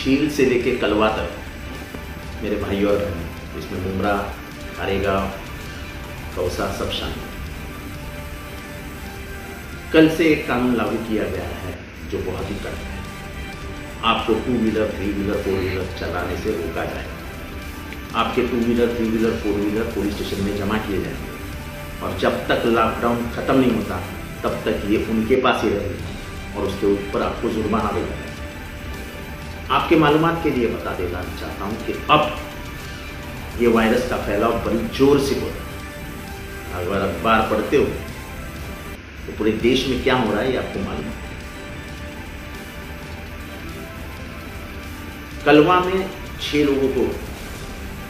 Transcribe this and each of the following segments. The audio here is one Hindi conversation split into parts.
छील से लेके कलवा तक मेरे भाई और बहन, इसमें मुमरा, खारेगांव, कौसा सब शामिल। कल से एक कानून लागू किया गया है जो बहुत ही कड़क है। आपको 2 व्हीलर, 3 व्हीलर, 4 व्हीलर चलाने से रोका जाएगा। आपके 2 wheeler, 3 wheeler, 4 wheeler police station में जमा किए जाएंगे और जब तक लॉकडाउन खत्म नहीं होता तब तक ये उनके पास ही रहेगी और उसके ऊपर आपको जुर्माना देगा। आपके मालूमात के लिए बता देना चाहता हूँ कि अब ये वायरस का फैलाव बड़ी जोर से हो रहा है। अगर अखबार पढ़ते हो तो पूरे देश में क्या हो रहा है ये आपको मालूम है। कलवा में 6 लोगों को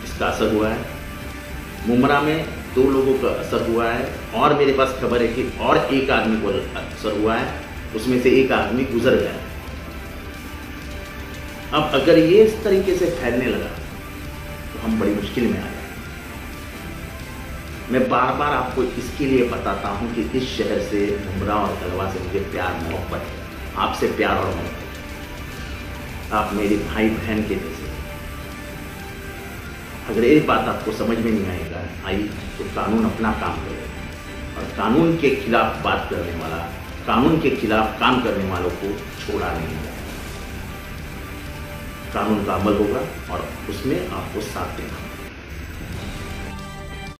इसका असर हुआ है, मुमरा में 2 लोगों का असर हुआ है और मेरे पास खबर है कि और एक आदमी को असर हुआ है, उसमें से एक आदमी गुजर गया है। अब अगर ये इस तरीके से फैलने लगा तो हम बड़ी मुश्किल में आ जाएंगे। मैं बार बार आपको इसके लिए बताता हूं कि इस शहर से, मुमरा और कलवा से मुझे प्यार मोहब्बत है, आपसे प्यार और मोहब्बत। आप मेरे भाई बहन के जैसे। अगर ये बात आपको समझ में नहीं आई तो कानून अपना काम करे और कानून के खिलाफ बात करने वाला, कानून के खिलाफ काम करने वालों को छोड़ा नहीं जाएगा। कानून का अमल होगा और उसमें आपको साथ देना।